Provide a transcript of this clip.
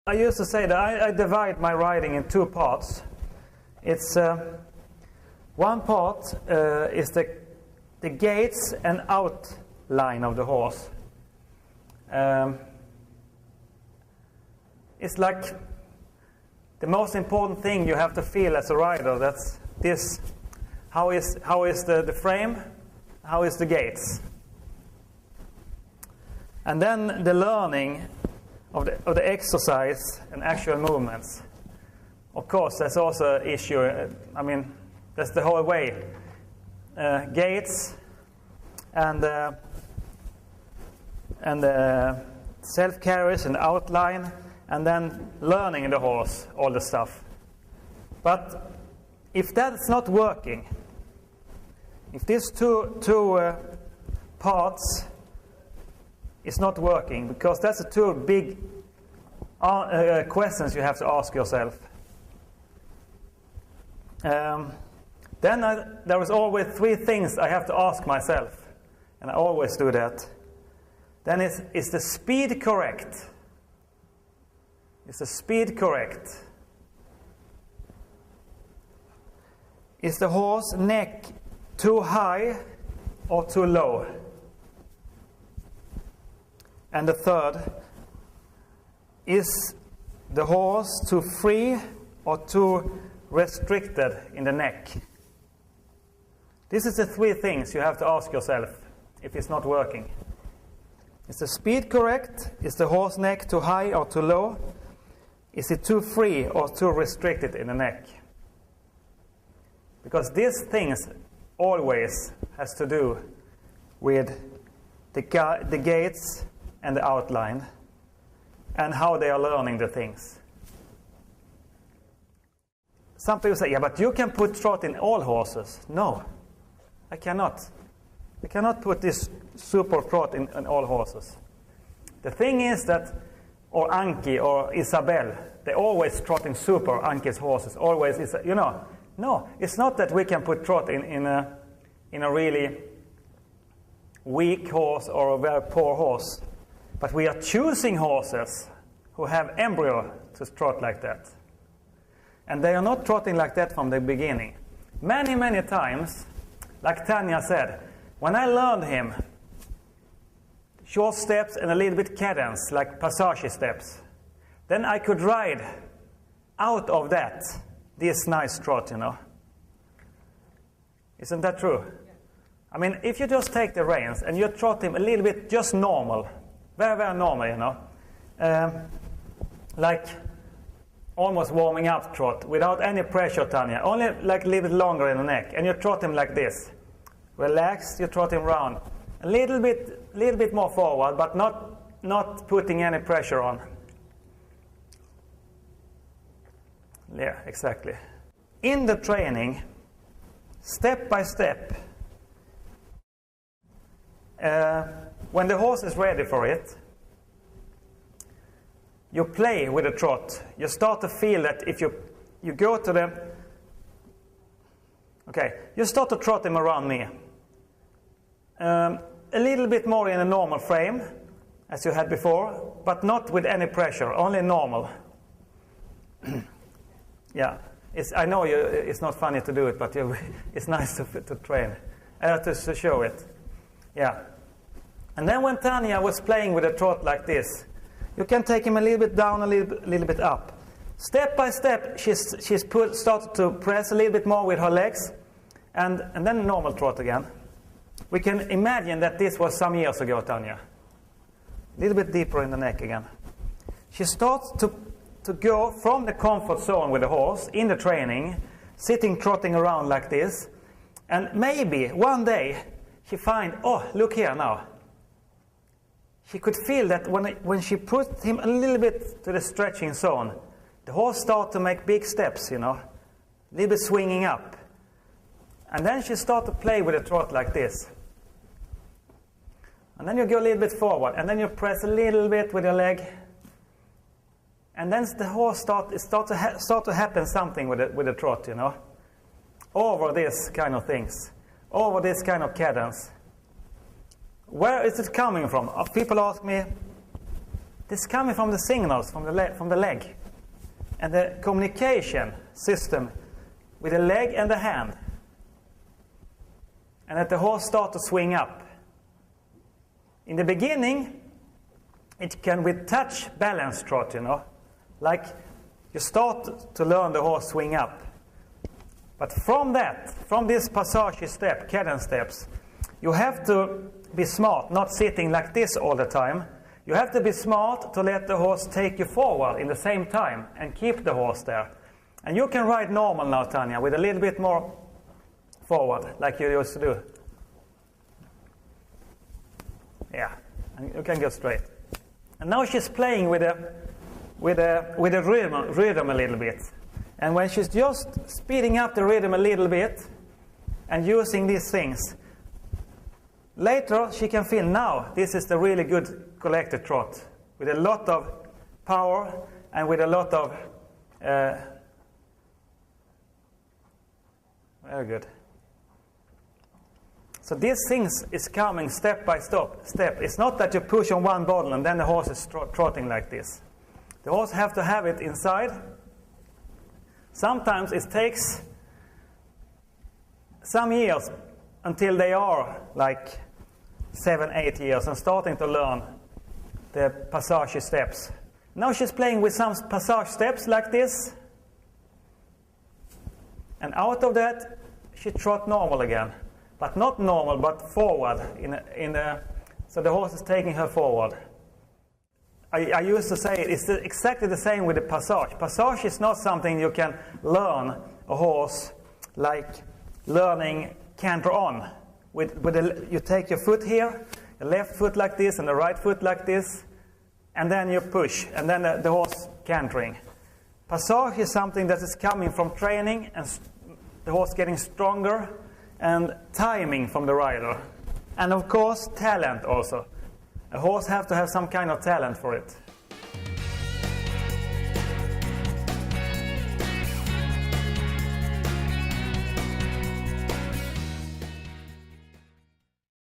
I used to say that I divide my riding in two parts. It's one part is the gaits and outline of the horse. It's like the most important thing you have to feel as a rider. That's this: how is the frame, how is the gaits, and then the learning of the exercise and actual movements. Of course, that's also an issue. I mean, that's the whole way. Gaits and self-carries and outline, and then learning the horse, all the stuff. But if that's not working, if these two parts is not working, because that's the two big questions you have to ask yourself. Then there is always three things I have to ask myself, and I always do that. Then is the speed correct? Is the speed correct? Is the horse neck too high or too low? And the third, is the horse too free or too restricted in the neck? This is the three things you have to ask yourself if it's not working. Is the speed correct? Is the horse neck too high or too low? Is it too free or too restricted in the neck? Because these things always has to do with the gaits and the outline and how they are learning the things. Some people say, yeah, but you can put trot in all horses. No, I cannot. I cannot put this super trot in all horses. The thing is that, or Anki or Isabel, they always trot in super Anki's horses. Always, you know. No, it's not that we can put trot in a really weak horse or a very poor horse. But we are choosing horses who have embryo to trot like that. And they are not trotting like that from the beginning. Many, many times, like Tanya said, when I learned him short steps and a little bit cadence, like passage steps, then I could ride out of that this nice trot, you know. Isn't that true? I mean, if you just take the reins and you trot him a little bit just normal, very, very normal, you know, like almost warming up trot without any pressure, Tanya, only like a little bit longer in the neck, and you trot him like this. Relaxed, you trot him round. A little bit more forward, but not putting any pressure on. Yeah, exactly. In the training, step by step, when the horse is ready for it, you play with the trot. You start to feel that if you go to the... Okay, you start to trot him around me. A little bit more in a normal frame, as you had before, but not with any pressure, only normal. Yeah, I know it's not funny to do it, but it's nice to train, to show it. Yeah. And then when Tanya was playing with a trot like this, you can take him a little bit down, a little bit up. Step by step, she's started to press a little bit more with her legs, and then normal trot again. We can imagine that this was some years ago, Tanya. A little bit deeper in the neck again. She starts to go from the comfort zone with the horse in the training, sitting, trotting around like this, and maybe one day she find, oh, look here now. She could feel that when she put him a little bit to the stretching zone, the horse started to make big steps, you know, a little bit swinging up. And then she started to play with the trot like this. And then you go a little bit forward, and then you press a little bit with your leg. And then the horse start to happen something with the trot, you know, over this kind of things, over this kind of cadence. Where is it coming from? People ask me, This is coming from the signals from the leg. And the communication system with the leg and the hand. And that the horse starts to swing up. In the beginning, it can with touch balance trot, you know. Like you start to learn the horse swing up. But from this passage step, cadence steps, you have to be smart, not sitting like this all the time. You have to be smart to let the horse take you forward in the same time and keep the horse there. And you can ride normal now, Tanya, with a little bit more forward, like you used to do. Yeah, and you can go straight. And now she's playing with a rhythm a little bit. And when she's just speeding up the rhythm a little bit and using these things, later she can feel now this is the really good collected trot with a lot of power and with a lot of very good. So these things is coming step by step. It's not that you push on one bottle and then the horse is trotting like this. The horse have to have it inside. Sometimes it takes some years until they are like 7-8 years and starting to learn the passage steps. Now she's playing with some passage steps like this. And out of that, she trot normal again. But not normal, but forward. So the horse is taking her forward. I used to say it's exactly the same with the passage. Passage is not something you can learn a horse like learning canter on. You take your foot here, the left foot like this and the right foot like this, and then you push, and then the horse cantering. Passage is something that is coming from training and the horse getting stronger and timing from the rider. And of course, talent also. A horse has to have some kind of talent for it.